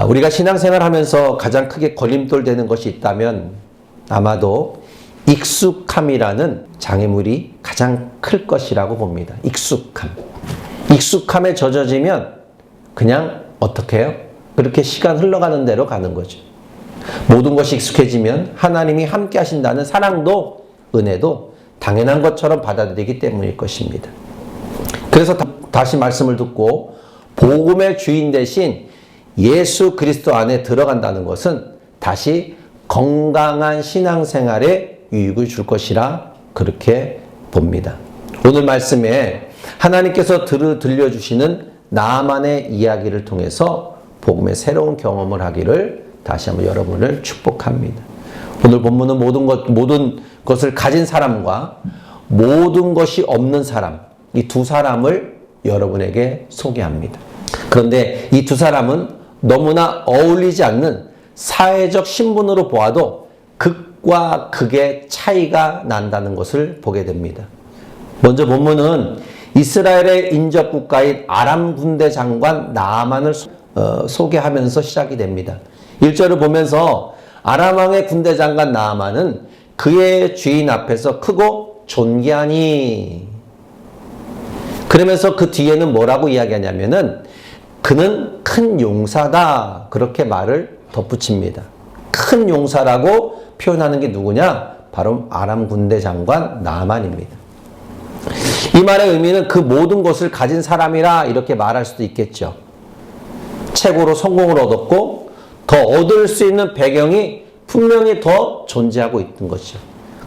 우리가 신앙생활 하면서 가장 크게 걸림돌 되는 것이 있다면 아마도 익숙함이라는 장애물이 가장 클 것이라고 봅니다. 익숙함. 익숙함에 젖어지면 그냥 어떻게 해요? 그렇게 시간 흘러가는 대로 가는 거죠. 모든 것이 익숙해지면 하나님이 함께 하신다는 사랑도 은혜도 당연한 것처럼 받아들이기 때문일 것입니다. 그래서 다시 말씀을 듣고 복음의 주인 대신 예수 그리스도 안에 들어간다는 것은 다시 건강한 신앙생활에 유익을 줄 것이라 그렇게 봅니다. 오늘 말씀에 하나님께서 들려주시는 나만의 이야기를 통해서 복음의 새로운 경험을 하기를 다시 한번 여러분을 축복합니다. 오늘 본문은 모든 것을 가진 사람과 모든 것이 없는 사람, 이 두 사람을 여러분에게 소개합니다. 그런데 이 두 사람은 너무나 어울리지 않는 사회적 신분으로 보아도 극과 극의 차이가 난다는 것을 보게 됩니다. 먼저 본문은 이스라엘의 인접 국가인 아람 군대 장관 나아만을 소개하면서 시작이 됩니다. 1절을 보면서 아람 왕의 군대 장관 나아만은 그의 주인 앞에서 크고 존귀하니, 그러면서 그 뒤에는 뭐라고 이야기하냐면은 그는 큰 용사다, 그렇게 말을 덧붙입니다. 큰 용사라고 표현하는 게 누구냐? 바로 아람 군대 장관 나아만입니다. 이 말의 의미는 그 모든 것을 가진 사람이라 이렇게 말할 수도 있겠죠. 최고로 성공을 얻었고 더 얻을 수 있는 배경이 분명히 더 존재하고 있던 것이죠.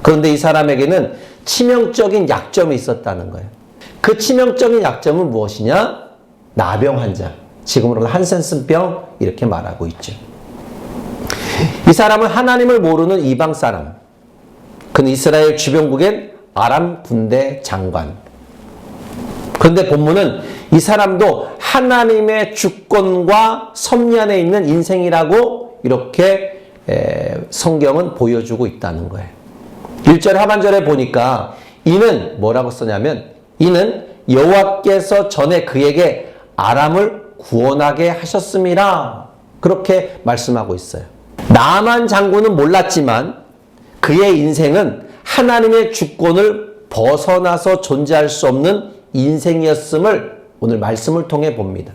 그런데 이 사람에게는 치명적인 약점이 있었다는 거예요. 그 치명적인 약점은 무엇이냐? 나병 환자. 지금으로는 한센스병, 이렇게 말하고 있죠. 이 사람은 하나님을 모르는 이방 사람. 그는 이스라엘 주변국엔 아람 군대 장관. 그런데 본문은 이 사람도 하나님의 주권과 섭리 안에 있는 인생이라고 이렇게 성경은 보여주고 있다는 거예요. 1절 하반절에 보니까 이는 뭐라고 써냐면 이는 여호와께서 전에 그에게 아람을 구원하게 하셨음이라, 그렇게 말씀하고 있어요. 나아만 장군은 몰랐지만 그의 인생은 하나님의 주권을 벗어나서 존재할 수 없는 인생이었음을 오늘 말씀을 통해 봅니다.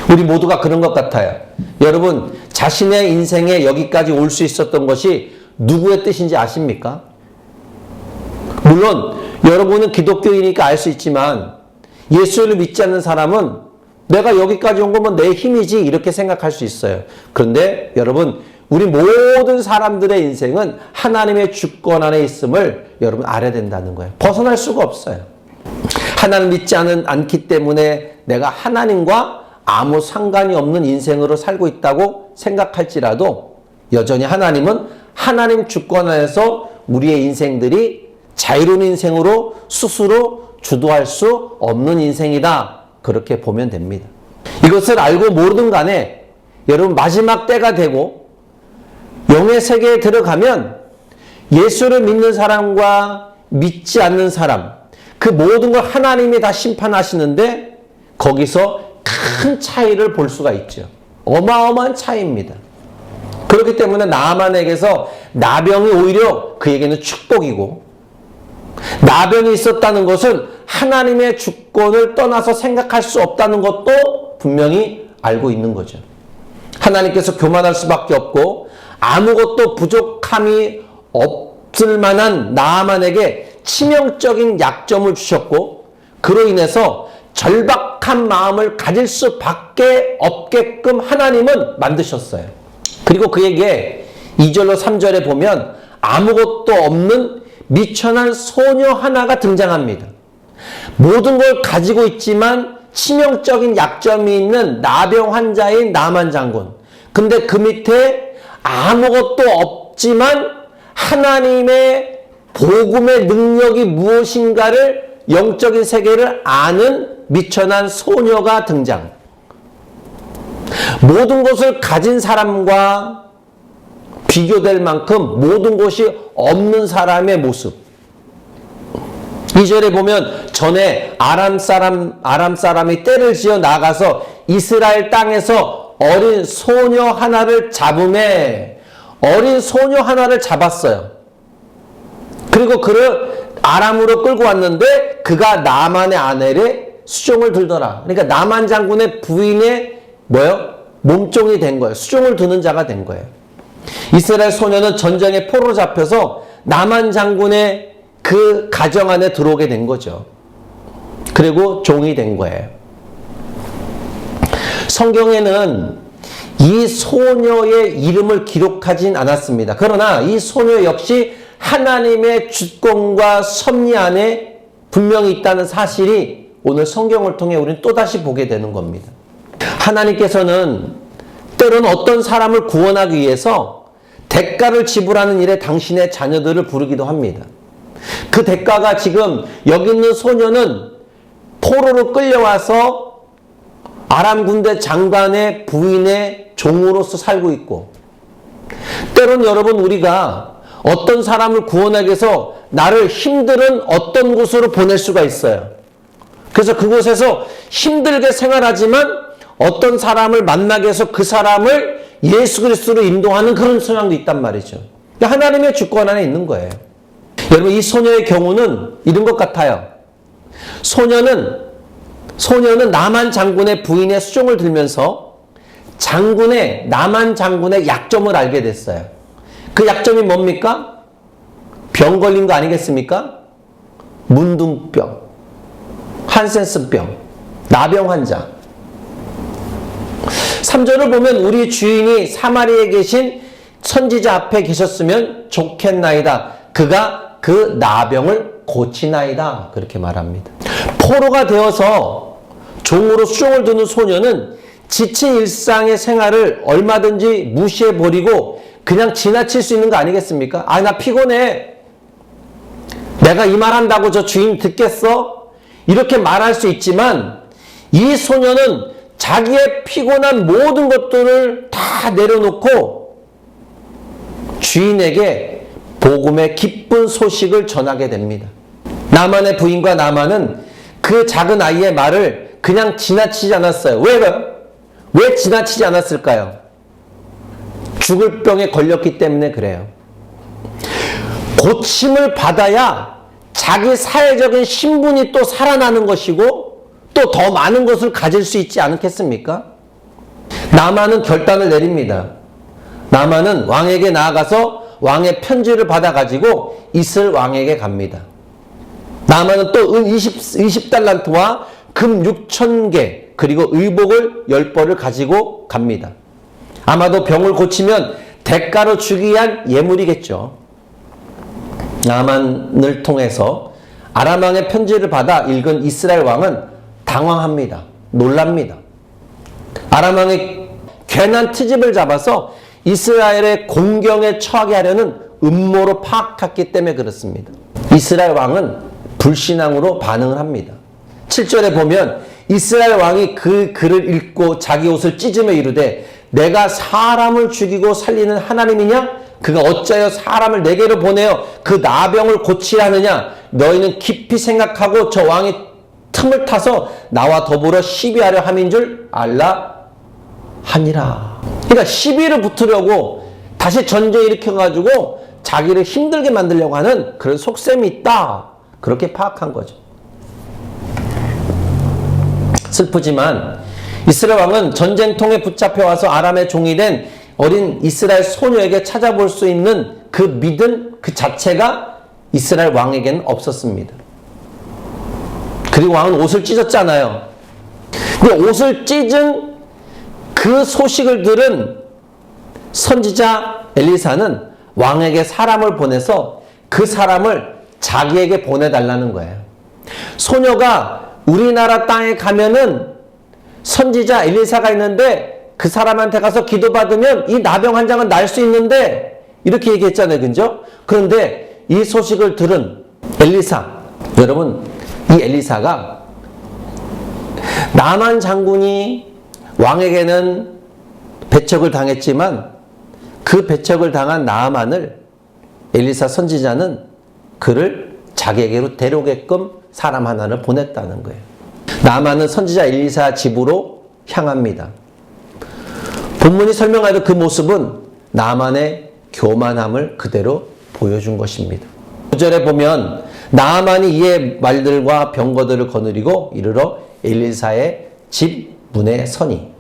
우리 모두가 그런 것 같아요. 여러분, 자신의 인생에 여기까지 올 수 있었던 것이 누구의 뜻인지 아십니까? 물론 여러분은 기독교이니까 알 수 있지만 예수를 믿지 않는 사람은 내가 여기까지 온 거면 내 힘이지, 이렇게 생각할 수 있어요. 그런데 여러분, 우리 모든 사람들의 인생은 하나님의 주권 안에 있음을 여러분 알아야 된다는 거예요. 벗어날 수가 없어요. 하나님 믿지 않기 때문에 내가 하나님과 아무 상관이 없는 인생으로 살고 있다고 생각할지라도 여전히 하나님은 하나님 주권 안에서 우리의 인생들이 자유로운 인생으로 스스로 주도할 수 없는 인생이다, 그렇게 보면 됩니다. 이것을 알고 모르든 간에 여러분 마지막 때가 되고 영의 세계에 들어가면 예수를 믿는 사람과 믿지 않는 사람, 그 모든 걸 하나님이 다 심판하시는데 거기서 큰 차이를 볼 수가 있죠. 어마어마한 차이입니다. 그렇기 때문에 나아만에게서 나병이 오히려 그에게는 축복이고, 나병이 있었다는 것은 하나님의 주권을 떠나서 생각할 수 없다는 것도 분명히 알고 있는 거죠. 하나님께서 교만할 수밖에 없고 아무것도 부족함이 없을 만한 나아만에게 치명적인 약점을 주셨고, 그로 인해서 절박한 마음을 가질 수밖에 없게끔 하나님은 만드셨어요. 그리고 그에게 2절로 3절에 보면 아무것도 없는 미천한 소녀 하나가 등장합니다. 모든 걸 가지고 있지만 치명적인 약점이 있는 나병 환자인 나아만 장군. 근데 그 밑에 아무것도 없지만 하나님의 복음의 능력이 무엇인가를, 영적인 세계를 아는 미천한 소녀가 등장. 모든 것을 가진 사람과 비교될 만큼 모든 것이 없는 사람의 모습. 2절에 보면 전에 아람 사람이 떼를 지어 나가서 이스라엘 땅에서 어린 소녀 하나를 잡음에 어린 소녀 하나를 잡았어요. 그리고 그를 아람으로 끌고 왔는데 그가 나만의 아내를 수종을 들더라. 그러니까 나만 장군의 부인의 몸종이 된 거예요. 수종을 두는 자가 된 거예요. 이스라엘 소녀는 전쟁에 포로로 잡혀서 나만 장군의 그 가정 안에 들어오게 된 거죠. 그리고 종이 된 거예요. 성경에는 이 소녀의 이름을 기록하진 않았습니다. 그러나 이 소녀 역시 하나님의 주권과 섭리 안에 분명히 있다는 사실이 오늘 성경을 통해 우리는 또다시 보게 되는 겁니다. 하나님께서는 때로는 어떤 사람을 구원하기 위해서 대가를 지불하는 일에 당신의 자녀들을 부르기도 합니다. 그 대가가 지금 여기 있는 소녀는 포로로 끌려와서 아람 군대 장관의 부인의 종으로서 살고 있고, 때로는 여러분 우리가 어떤 사람을 구원하기 위해서 나를 힘든 어떤 곳으로 보낼 수가 있어요. 그래서 그곳에서 힘들게 생활하지만 어떤 사람을 만나기 위해서 그 사람을 예수 그리스도로 인도하는 그런 성향도 있단 말이죠. 하나님의 주권 안에 있는 거예요. 여러분 이 소녀의 경우는 이런 것 같아요. 소녀는 나만 장군의 부인의 수종을 들면서 나만 장군의 약점을 알게 됐어요. 그 약점이 뭡니까? 병 걸린 거 아니겠습니까? 문둥병, 한센스병, 나병 환자. 3절을 보면 우리 주인이 사마리아에 계신 선지자 앞에 계셨으면 좋겠나이다. 그가 그 나병을 고치나이다. 그렇게 말합니다. 포로가 되어서 종으로 수종을 두는 소녀는 지친 일상의 생활을 얼마든지 무시해버리고 그냥 지나칠 수 있는 거 아니겠습니까? 나 피곤해. 내가 이 말 한다고 저 주인 듣겠어? 이렇게 말할 수 있지만 이 소녀는 자기의 피곤한 모든 것들을 다 내려놓고 주인에게 복음의 기쁜 소식을 전하게 됩니다. 나만의 부인과 나만은 그 작은 아이의 말을 그냥 지나치지 않았어요. 왜 지나치지 않았을까요? 죽을 병에 걸렸기 때문에 그래요. 고침을 받아야 자기 사회적인 신분이 또 살아나는 것이고 또 더 많은 것을 가질 수 있지 않겠습니까? 나만은 결단을 내립니다. 나만은 왕에게 나아가서 왕의 편지를 받아가지고 이스라엘 왕에게 갑니다. 나만은 또 은 20달란트와 금 6,000개 그리고 의복을 10벌을 가지고 갑니다. 아마도 병을 고치면 대가로 주기 위한 예물이겠죠. 나만을 통해서 아람 왕의 편지를 받아 읽은 이스라엘 왕은 당황합니다. 놀랍니다. 아람 왕이 괜한 트집을 잡아서 이스라엘의 공경에 처하게 하려는 음모로 파악했기 때문에 그렇습니다. 이스라엘 왕은 불신앙으로 반응을 합니다. 7절에 보면 이스라엘 왕이 그 글을 읽고 자기 옷을 찢으며 이르되 내가 사람을 죽이고 살리는 하나님이냐? 그가 어찌하여 사람을 내게로 보내어 그 나병을 고치려 하느냐? 너희는 깊이 생각하고 저 왕이 틈을 타서 나와 더불어 시비하려 함인 줄 알라 하니라. 그러니까 시비를 붙으려고 다시 전쟁 일으켜가지고 자기를 힘들게 만들려고 하는 그런 속셈이 있다. 그렇게 파악한 거죠. 슬프지만 이스라엘 왕은 전쟁통에 붙잡혀와서 아람의 종이 된 어린 이스라엘 소녀에게 찾아볼 수 있는 그 믿음 그 자체가 이스라엘 왕에게는 없었습니다. 그리고 왕은 옷을 찢었잖아요. 근데 옷을 찢은 그 소식을 들은 선지자 엘리사는 왕에게 사람을 보내서 그 사람을 자기에게 보내달라는 거예요. 소녀가 우리나라 땅에 가면은 선지자 엘리사가 있는데 그 사람한테 가서 기도받으면 이 나병 환자는 날 수 있는데 이렇게 얘기했잖아요. 그죠? 그런데 이 소식을 들은 엘리사, 여러분 이 엘리사가 나만 장군이 왕에게는 배척을 당했지만 그 배척을 당한 나아만을 엘리사 선지자는 그를 자기에게로 데려오게끔 사람 하나를 보냈다는 거예요. 나아만은 선지자 엘리사 집으로 향합니다. 본문이 설명하는 그 모습은 나만의 교만함을 그대로 보여준 것입니다. 9절에 보면 나만이 이의 말들과 병거들을 거느리고 이르러 엘리사의 집 문에 서니.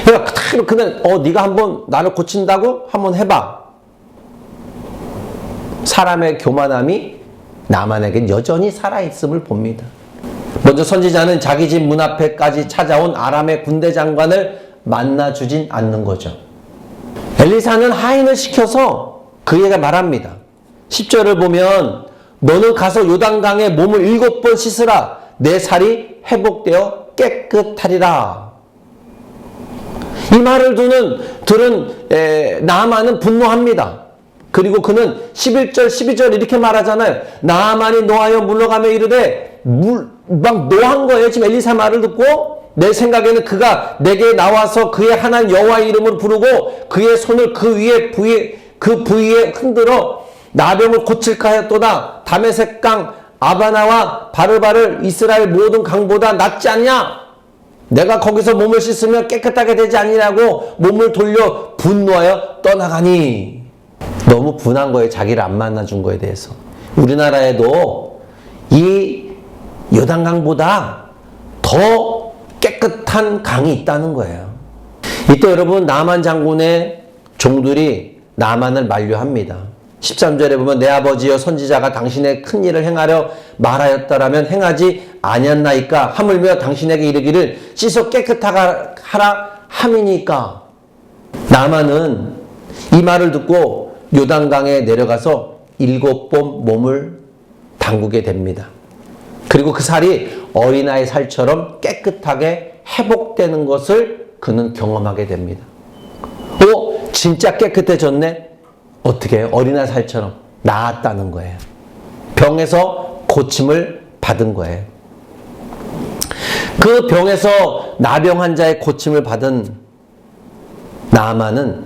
그러니까 그냥 네가 한번 나를 고친다고 한번 해봐. 사람의 교만함이 나만에겐 여전히 살아있음을 봅니다. 먼저 선지자는 자기 집 문 앞에까지 찾아온 아람의 군대 장관을 만나주진 않는 거죠. 엘리사는 하인을 시켜서 그에게 말합니다. 10절을 보면 너는 가서 요단강에 몸을 7번 씻으라. 내 살이 회복되어 깨끗하리라. 이 말을 들은 나아만은 분노합니다. 그리고 그는 11절 12절 이렇게 말하잖아요. 나아만이 노하여 물러가며 이르되 막 노한 거예요. 지금 엘리사 말을 듣고 내 생각에는 그가 내게 나와서 그의 하나님 여호와의 이름을 부르고 그의 손을 그 부위에 흔들어 나병을 고칠까 하였도다. 다메섹 강 아바나와 바르바를 이스라엘 모든 강보다 낫지 않냐? 내가 거기서 몸을 씻으면 깨끗하게 되지 않니라고 몸을 돌려 분노하여 떠나가니. 너무 분한 거예요. 자기를 안 만나준 거에 대해서. 우리나라에도 이 요단강보다 더 깨끗한 강이 있다는 거예요. 이때 여러분 나만 장군의 종들이 나만을 만류합니다. 13절에 보면 내 아버지여 선지자가 당신의 큰 일을 행하려 말하였다라면 행하지 아니었나이까 하물며 당신에게 이르기를 씻어 깨끗하라 하라 함이니까. 나만은 이 말을 듣고 요단강에 내려가서 7번 몸을 담그게 됩니다. 그리고 그 살이 어린아이 살처럼 깨끗하게 회복되는 것을 그는 경험하게 됩니다. 진짜 깨끗해졌네? 어떻게 해요? 어린아이 살처럼 나았다는 거예요. 병에서 고침을 받은 거예요. 그 병에서 나병 환자의 고침을 받은 나아만은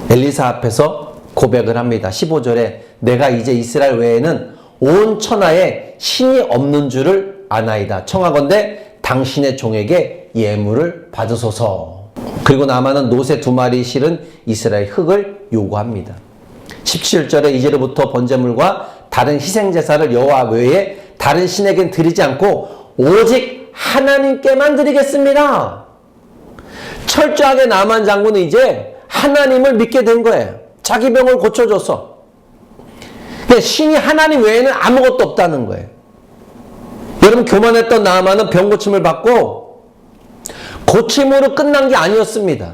엘리사 앞에서 고백을 합니다. 15절에 내가 이제 이스라엘 외에는 온 천하에 신이 없는 줄을 아나이다. 청하건대 당신의 종에게 예물을 받으소서. 그리고 나아만은 노새 2마리 실은 이스라엘 흙을 요구합니다. 17절에 이제로부터 번제물과 다른 희생제사를 여호와 외에 다른 신에겐 드리지 않고 오직 하나님께만 드리겠습니다. 철저하게 나아만 장군은 이제 하나님을 믿게 된 거예요. 자기 병을 고쳐줘서. 신이 하나님 외에는 아무것도 없다는 거예요. 여러분, 교만했던 나아만은 병 고침을 받고 고침으로 끝난 게 아니었습니다.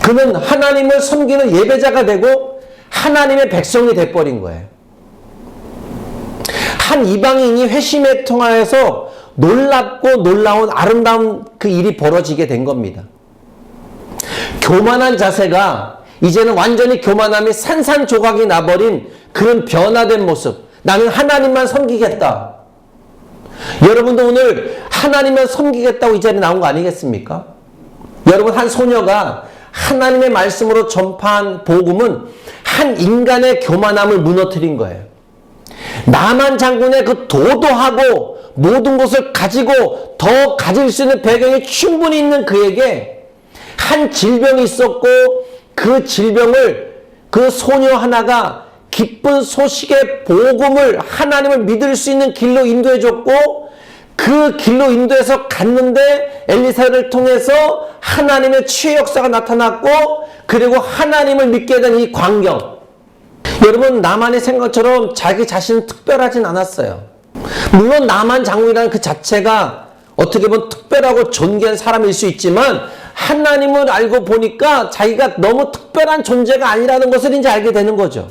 그는 하나님을 섬기는 예배자가 되고 하나님의 백성이 돼버린 거예요. 한 이방인이 회심에 통하여서 놀랍고 놀라운 아름다운 그 일이 벌어지게 된 겁니다. 교만한 자세가 이제는 완전히 교만함이 산산조각이 나버린 그런 변화된 모습. 나는 하나님만 섬기겠다. 여러분도 오늘 하나님만 섬기겠다고 이 자리에 나온 거 아니겠습니까? 여러분, 한 소녀가 하나님의 말씀으로 전파한 복음은 한 인간의 교만함을 무너뜨린 거예요. 나만 장군의 그 도도하고 모든 것을 가지고 더 가질 수 있는 배경이 충분히 있는 그에게 한 질병이 있었고 그 질병을 그 소녀 하나가 기쁜 소식의 복음을 하나님을 믿을 수 있는 길로 인도해 줬고 그 길로 인도해서 갔는데 엘리사를 통해서 하나님의 치유 역사가 나타났고 그리고 하나님을 믿게 된 이 광경. 여러분, 나만의 생각처럼 자기 자신은 특별하진 않았어요. 물론 나만 장군이라는 그 자체가 어떻게 보면 특별하고 존귀한 사람일 수 있지만 하나님을 알고 보니까 자기가 너무 특별한 존재가 아니라는 것을 이제 알게 되는 거죠.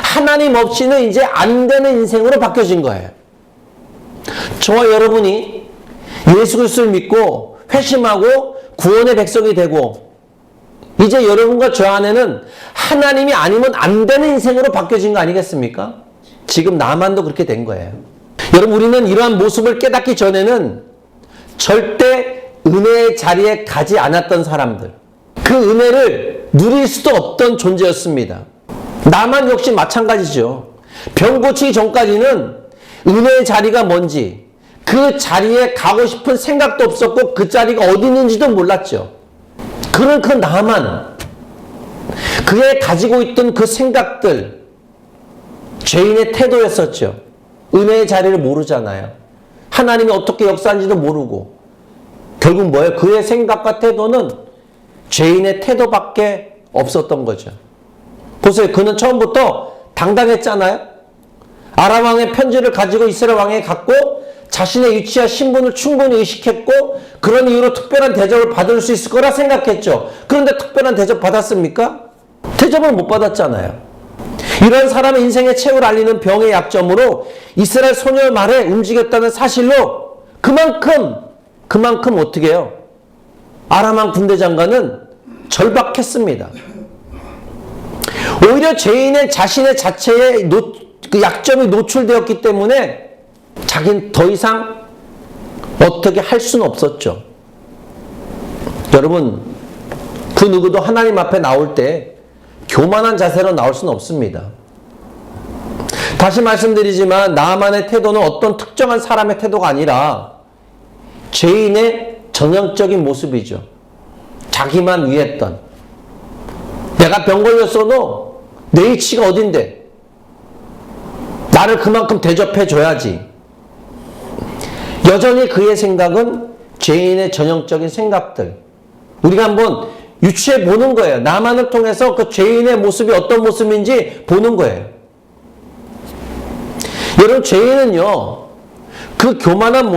하나님 없이는 이제 안 되는 인생으로 바뀌어진 거예요. 저와 여러분이 예수 그리스도를 믿고 회심하고 구원의 백성이 되고 이제 여러분과 저 안에는 하나님이 아니면 안 되는 인생으로 바뀌어진 거 아니겠습니까? 지금 나만도 그렇게 된 거예요. 여러분, 우리는 이러한 모습을 깨닫기 전에는 절대 은혜의 자리에 가지 않았던 사람들, 그 은혜를 누릴 수도 없던 존재였습니다. 나만 역시 마찬가지죠. 병 고치기 전까지는 은혜의 자리가 뭔지, 그 자리에 가고 싶은 생각도 없었고 그 자리가 어디 있는지도 몰랐죠. 그런 그 나만, 그의 가지고 있던 그 생각들, 죄인의 태도였었죠. 은혜의 자리를 모르잖아요. 하나님이 어떻게 역사하는지도 모르고 결국 뭐예요? 그의 생각과 태도는 죄인의 태도밖에 없었던 거죠. 보세요. 그는 처음부터 당당했잖아요. 아람 왕의 편지를 가지고 이스라엘 왕에게 갔고 자신의 위치와 신분을 충분히 의식했고 그런 이유로 특별한 대접을 받을 수 있을 거라 생각했죠. 그런데 특별한 대접 받았습니까? 대접을 못 받았잖아요. 이런 사람의 인생의 최후를 알리는 병의 약점으로 이스라엘 소녀의 말에 움직였다는 사실로 그만큼 어떻게 해요? 아람 왕 군대 장관은 절박했습니다. 오히려 죄인은 자신의 자체의 그 약점이 노출되었기 때문에 자기는 더 이상 어떻게 할 수는 없었죠. 여러분, 그 누구도 하나님 앞에 나올 때 교만한 자세로 나올 수는 없습니다. 다시 말씀드리지만 나만의 태도는 어떤 특정한 사람의 태도가 아니라 죄인의 전형적인 모습이죠. 자기만 위했던. 내가 병 걸렸어도 내 위치가 어딘데? 나를 그만큼 대접해줘야지. 여전히 그의 생각은 죄인의 전형적인 생각들. 우리가 한번 유추해 보는 거예요. 나만을 통해서 그 죄인의 모습이 어떤 모습인지 보는 거예요. 여러분, 죄인은요, 그 교만한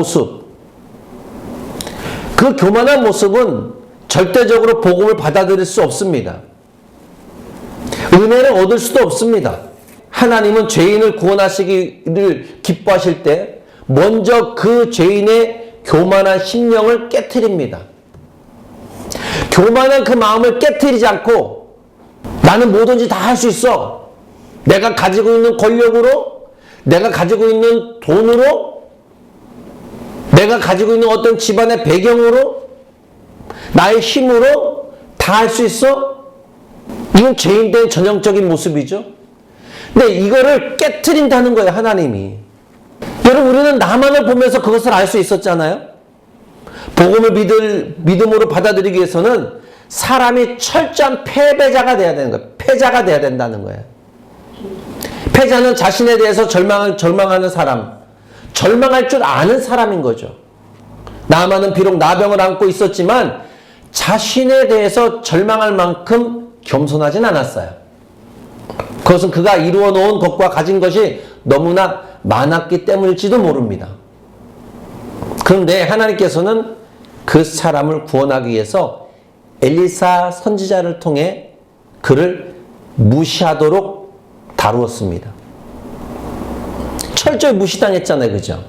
모습은 절대적으로 복음을 받아들일 수 없습니다. 은혜를 얻을 수도 없습니다. 하나님은 죄인을 구원하시기를 기뻐하실 때 먼저 그 죄인의 교만한 심령을 깨트립니다. 교만한 그 마음을 깨트리지 않고 나는 뭐든지 다 할 수 있어. 내가 가지고 있는 권력으로, 내가 가지고 있는 돈으로, 내가 가지고 있는 어떤 집안의 배경으로, 나의 힘으로 다 할 수 있어? 이건 죄인된 전형적인 모습이죠. 근데 이거를 깨트린다는 거예요, 하나님이. 여러분, 우리는 나만을 보면서 그것을 알 수 있었잖아요. 복음을 믿음으로 받아들이기 위해서는 사람이 철저한 패배자가 돼야 되는 거예요. 패자가 돼야 된다는 거예요. 패자는 자신에 대해서 절망하는 사람, 절망할 줄 아는 사람인 거죠. 나만은 비록 나병을 안고 있었지만 자신에 대해서 절망할 만큼 겸손하진 않았어요. 그것은 그가 이루어 놓은 것과 가진 것이 너무나 많았기 때문일지도 모릅니다. 그런데 하나님께서는 그 사람을 구원하기 위해서 엘리사 선지자를 통해 그를 무시하도록 다루었습니다. 철저히 무시당했잖아요. 그죠?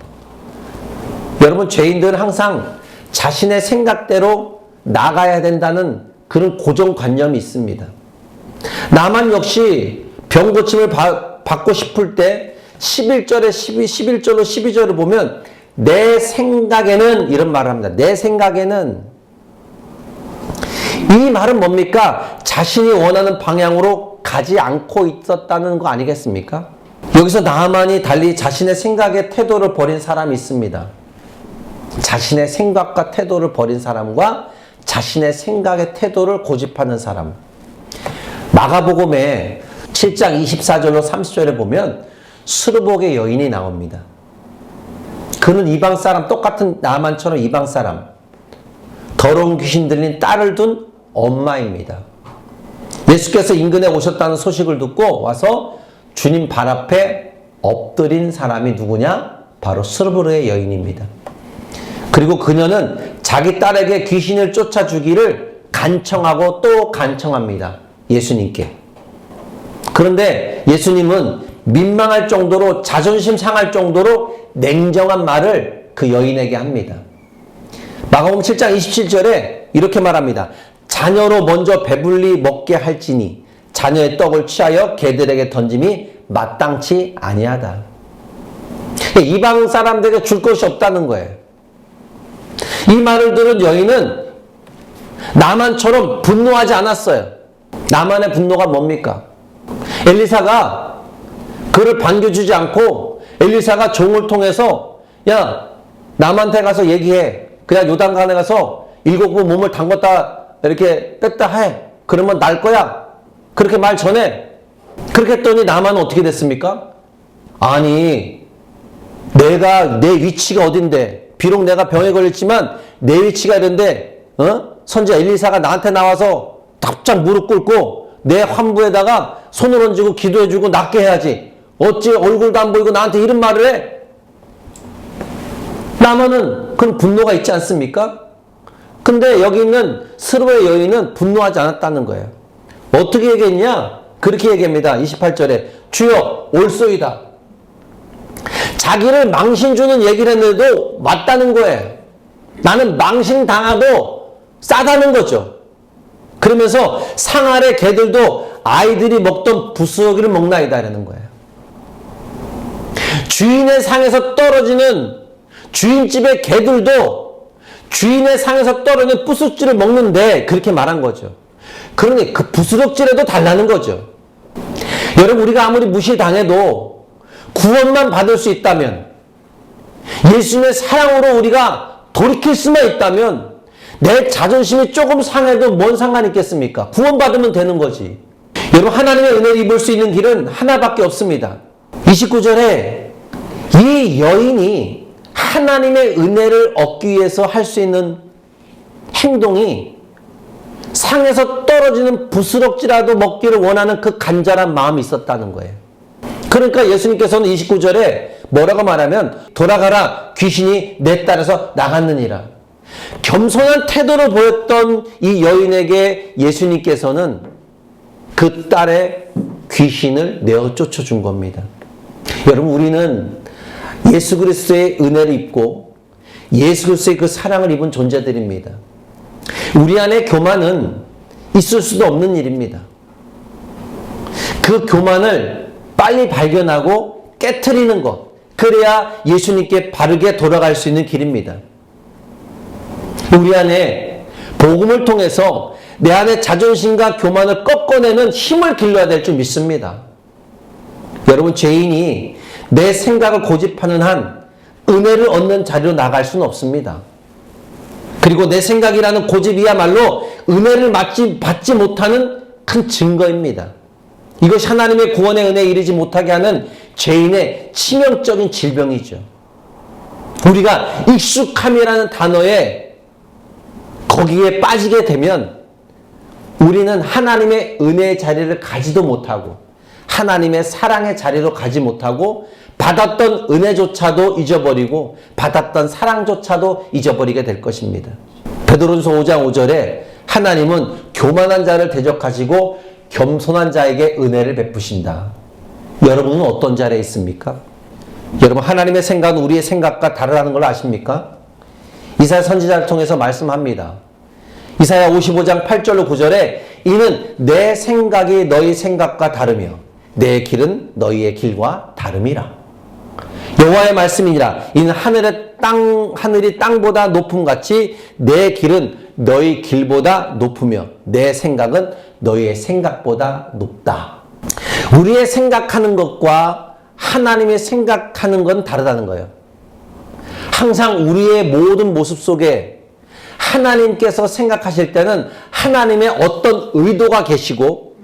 여러분, 죄인들은 항상 자신의 생각대로 나가야 된다는 그런 고정관념이 있습니다. 나만 역시 병고침을 받고 싶을 때 11절로 12절을 보면 내 생각에는 이런 말을 합니다. 내 생각에는, 이 말은 뭡니까? 자신이 원하는 방향으로 가지 않고 있었다는 거 아니겠습니까? 여기서 나아만이 달리 자신의 생각의 태도를 버린 사람이 있습니다. 자신의 생각과 태도를 버린 사람과 자신의 생각의 태도를 고집하는 사람. 마가복음에 7장 24절로 30절에 보면 수르복의 여인이 나옵니다. 그는 이방 사람, 똑같은 나만처럼 이방 사람, 더러운 귀신 들린 딸을 둔 엄마입니다. 예수께서 인근에 오셨다는 소식을 듣고 와서 주님 발 앞에 엎드린 사람이 누구냐? 바로 수르복의 여인입니다. 그리고 그녀는 자기 딸에게 귀신을 쫓아주기를 간청하고 또 간청합니다. 예수님께. 그런데 예수님은 민망할 정도로, 자존심 상할 정도로 냉정한 말을 그 여인에게 합니다. 마가복음 7장 27절에 이렇게 말합니다. 자녀로 먼저 배불리 먹게 할지니 자녀의 떡을 취하여 개들에게 던짐이 마땅치 아니하다. 이방 사람들에게 줄 것이 없다는 거예요. 이 말을 들은 여인은 나만처럼 분노하지 않았어요. 나만의 분노가 뭡니까? 엘리사가 그를 반겨주지 않고 엘리사가 종을 통해서 야, 남한테 가서 얘기해. 그냥 요단강에 가서 7번 몸을 담궜다 이렇게 뺐다 해. 그러면 날 거야. 그렇게 말 전해. 그렇게 했더니 나만은 어떻게 됐습니까? 아니, 내가 내 위치가 어딘데, 비록 내가 병에 걸렸지만 내 위치가 이런데 선지자 엘리사가 나한테 나와서 답장 무릎 꿇고 내 환부에다가 손을 얹고 기도해주고 낫게 해야지. 어찌 얼굴도 안 보이고 나한테 이런 말을 해? 나만은 그런 분노가 있지 않습니까? 근데 여기 있는 스로의 여인은 분노하지 않았다는 거예요. 어떻게 얘기했냐? 그렇게 얘기합니다. 28절에 주여 올소이다. 자기를 망신 주는 얘기를 했는데도 맞다는 거예요. 나는 망신 당하고 싸다는 거죠. 그러면서 상 아래 개들도 아이들이 먹던 부스러기를 먹나이다 라는 거예요. 주인의 상에서 떨어지는 주인집의 개들도 주인의 상에서 떨어지는 부스럭지를 먹는데 그렇게 말한 거죠. 그러니 그 부스럭지라도 달라는 거죠. 여러분, 우리가 아무리 무시당해도 구원만 받을 수 있다면, 예수님의 사랑으로 우리가 돌이킬 수만 있다면, 내 자존심이 조금 상해도 뭔 상관이 있겠습니까? 구원받으면 되는 거지. 여러분, 하나님의 은혜를 입을 수 있는 길은 하나밖에 없습니다. 29절에 이 여인이 하나님의 은혜를 얻기 위해서 할 수 있는 행동이 상에서 떨어지는 부스럭지라도 먹기를 원하는 그 간절한 마음이 있었다는 거예요. 그러니까 예수님께서는 29절에 뭐라고 말하면 돌아가라, 귀신이 내 딸에서 나갔느니라. 겸손한 태도를 보였던 이 여인에게 예수님께서는 그 딸의 귀신을 내어 쫓아준 겁니다. 여러분, 우리는 예수 그리스도의 은혜를 입고 예수 그리스도의 그 사랑을 입은 존재들입니다. 우리 안에 교만은 있을 수도 없는 일입니다. 그 교만을 빨리 발견하고 깨트리는 것, 그래야 예수님께 바르게 돌아갈 수 있는 길입니다. 우리 안에 복음을 통해서 내 안에 자존심과 교만을 꺾어내는 힘을 길러야 될 줄 믿습니다. 여러분, 죄인이 내 생각을 고집하는 한 은혜를 얻는 자리로 나갈 수는 없습니다. 그리고 내 생각이라는 고집이야말로 은혜를 받지 못하는 큰 증거입니다. 이것이 하나님의 구원의 은혜에 이르지 못하게 하는 죄인의 치명적인 질병이죠. 우리가 익숙함이라는 단어에 거기에 빠지게 되면 우리는 하나님의 은혜의 자리를 가지도 못하고 하나님의 사랑의 자리로 가지 못하고 받았던 은혜조차도 잊어버리고 받았던 사랑조차도 잊어버리게 될 것입니다. 베드로전서 5장 5절에 하나님은 교만한 자를 대적하시고 겸손한 자에게 은혜를 베푸신다. 여러분은 어떤 자리에 있습니까? 여러분, 하나님의 생각은 우리의 생각과 다르다는 걸 아십니까? 이사야 선지자를 통해서 말씀합니다. 이사야 55장 8절로 9절에 이는 내 생각이 너희 생각과 다르며 내 길은 너희의 길과 다름이라. 여호와의 말씀이니라. 이는 하늘이 땅보다 높음 같이 내 길은 너희 길보다 높으며 내 생각은 너희의 생각보다 높다. 우리의 생각하는 것과 하나님의 생각하는 건 다르다는 거예요. 항상 우리의 모든 모습 속에 하나님께서 생각하실 때는 하나님의 어떤 의도가 계시고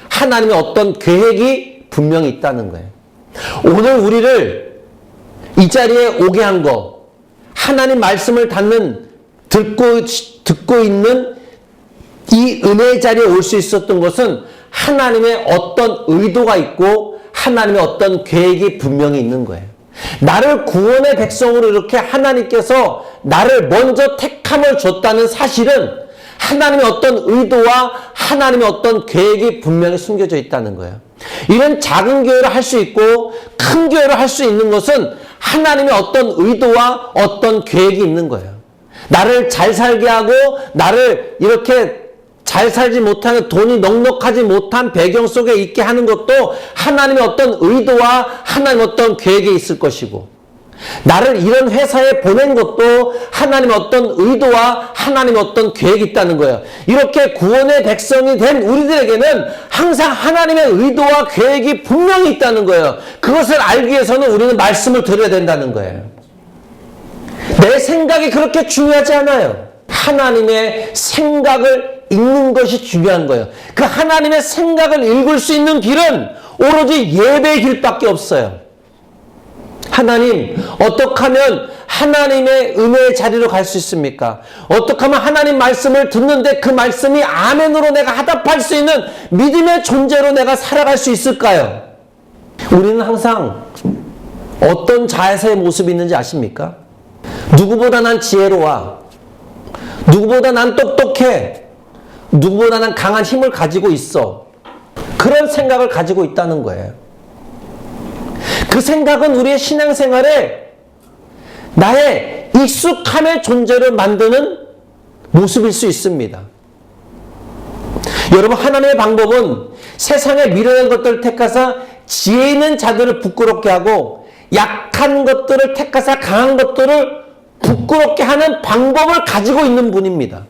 하나님의 어떤 계획이 분명히 있다는 거예요. 오늘 우리를 이 자리에 오게 한 거, 하나님 말씀을 듣고 있는 이 은혜의 자리에 올 수 있었던 것은 하나님의 어떤 의도가 있고 하나님의 어떤 계획이 분명히 있는 거예요. 나를 구원의 백성으로 이렇게 하나님께서 나를 먼저 택함을 줬다는 사실은 하나님의 어떤 의도와 하나님의 어떤 계획이 분명히 숨겨져 있다는 거예요. 이런 작은 교회를 할 수 있고 큰 교회를 할 수 있는 것은 하나님의 어떤 의도와 어떤 계획이 있는 거예요. 나를 잘 살게 하고 나를 이렇게 잘 살지 못하는, 돈이 넉넉하지 못한 배경 속에 있게 하는 것도 하나님의 어떤 의도와 하나님의 어떤 계획이 있을 것이고, 나를 이런 회사에 보낸 것도 하나님의 어떤 의도와 하나님의 어떤 계획이 있다는 거예요. 이렇게 구원의 백성이 된 우리들에게는 항상 하나님의 의도와 계획이 분명히 있다는 거예요. 그것을 알기 위해서는 우리는 말씀을 들어야 된다는 거예요. 내 생각이 그렇게 중요하지 않아요. 하나님의 생각을 읽는 것이 중요한 거예요. 그 하나님의 생각을 읽을 수 있는 길은 오로지 예배의 길밖에 없어요. 하나님, 어떻게 하면 하나님의 은혜의 자리로 갈 수 있습니까? 어떻게 하면 하나님 말씀을 듣는데 그 말씀이 아멘으로 내가 화답할 수 있는 믿음의 존재로 내가 살아갈 수 있을까요? 우리는 항상 어떤 자세의 모습이 있는지 아십니까? 누구보다 난 지혜로워. 누구보다 난 똑똑해. 누구보다 난 강한 힘을 가지고 있어. 그런 생각을 가지고 있다는 거예요. 그 생각은 우리의 신앙생활에 나의 익숙함의 존재를 만드는 모습일 수 있습니다. 여러분, 하나님의 방법은 세상에 미련한 것들을 택하사 지혜 있는 자들을 부끄럽게 하고 약한 것들을 택하사 강한 것들을 부끄럽게 하는 방법을 가지고 있는 분입니다.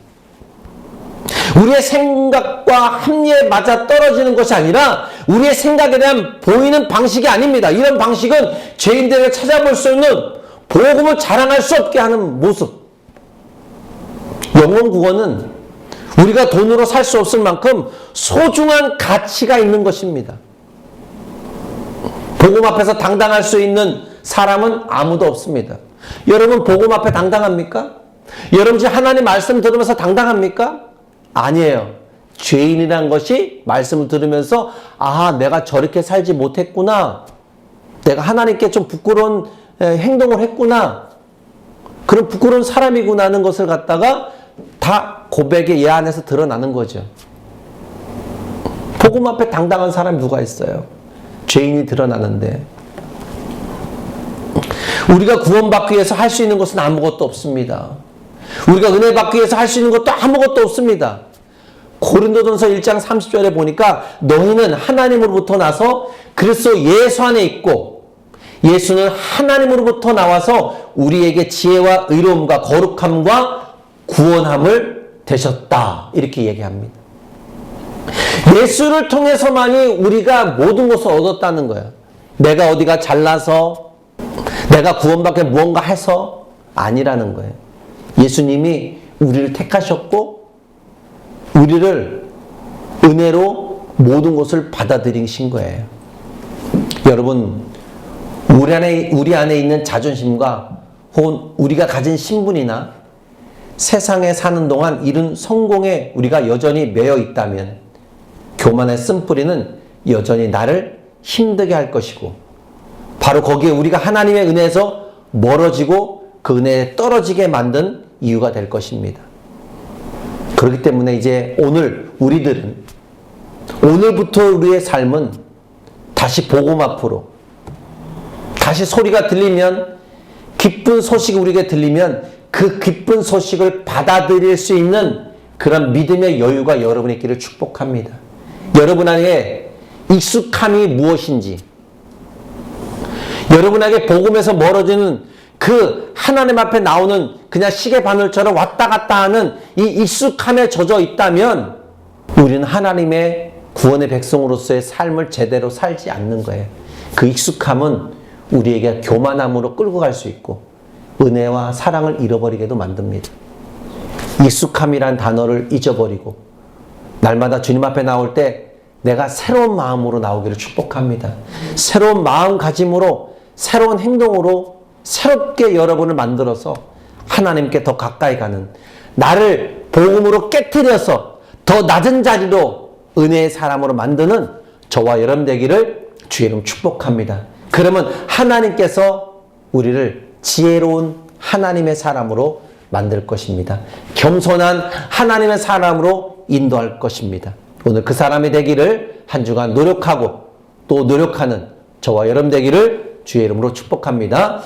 우리의 생각과 합리에 맞아 떨어지는 것이 아니라 우리의 생각에 대한 보이는 방식이 아닙니다. 이런 방식은 죄인들에게 찾아볼 수 있는 복음을 자랑할 수 없게 하는 모습. 영원 구원은 우리가 돈으로 살 수 없을 만큼 소중한 가치가 있는 것입니다. 복음 앞에서 당당할 수 있는 사람은 아무도 없습니다. 여러분, 복음 앞에 당당합니까? 여러분 지금 하나님 말씀 들으면서 당당합니까? 아니에요. 죄인이란 것이 말씀을 들으면서 아, 내가 저렇게 살지 못했구나. 내가 하나님께 좀 부끄러운 행동을 했구나. 그런 부끄러운 사람이구나 하는 것을 갖다가 다 고백의 예 안에서 드러나는 거죠. 복음 앞에 당당한 사람이 누가 있어요? 죄인이 드러나는데. 우리가 구원받기 위해서 할 수 있는 것은 아무것도 없습니다. 우리가 은혜 받기 위해서 할 수 있는 것도 아무것도 없습니다. 고린도전서 1장 30절에 보니까 너희는 하나님으로부터 나서 그리스도 예수 안에 있고 예수는 하나님으로부터 나와서 우리에게 지혜와 의로움과 거룩함과 구원함을 되셨다. 이렇게 얘기합니다. 예수를 통해서만이 우리가 모든 것을 얻었다는 거예요. 내가 어디가 잘나서 내가 구원받게 무언가 해서 아니라는 거예요. 예수님이 우리를 택하셨고 우리를 은혜로 모든 것을 받아들이신 거예요. 여러분, 우리 안에 있는 자존심과 혹은 우리가 가진 신분이나 세상에 사는 동안 이룬 성공에 우리가 여전히 매여 있다면 교만의 쓴뿌리는 여전히 나를 힘들게 할 것이고 바로 거기에 우리가 하나님의 은혜에서 멀어지고 그 은혜에 떨어지게 만든 이유가 될 것입니다. 그렇기 때문에 이제 오늘 우리들은 오늘부터 우리의 삶은 다시 복음 앞으로 다시 소리가 들리면 기쁜 소식이 우리에게 들리면 그 기쁜 소식을 받아들일 수 있는 그런 믿음의 여유가 여러분의 길을 축복합니다. 여러분 안에 익숙함이 무엇인지 여러분에게 복음에서 멀어지는 그 하나님 앞에 나오는 그냥 시계 바늘처럼 왔다 갔다 하는 이 익숙함에 젖어 있다면 우리는 하나님의 구원의 백성으로서의 삶을 제대로 살지 않는 거예요. 그 익숙함은 우리에게 교만함으로 끌고 갈 수 있고 은혜와 사랑을 잃어버리게도 만듭니다. 익숙함이란 단어를 잊어버리고 날마다 주님 앞에 나올 때 내가 새로운 마음으로 나오기를 축복합니다. 새로운 마음가짐으로 새로운 행동으로 새롭게 여러분을 만들어서 하나님께 더 가까이 가는 나를 복음으로 깨트려서 더 낮은 자리로 은혜의 사람으로 만드는 저와 여러분 되기를 주의 이름 축복합니다. 그러면 하나님께서 우리를 지혜로운 하나님의 사람으로 만들 것입니다. 겸손한 하나님의 사람으로 인도할 것입니다. 오늘 그 사람이 되기를 한 주간 노력하고 또 노력하는 저와 여러분 되기를 주의 이름으로 축복합니다.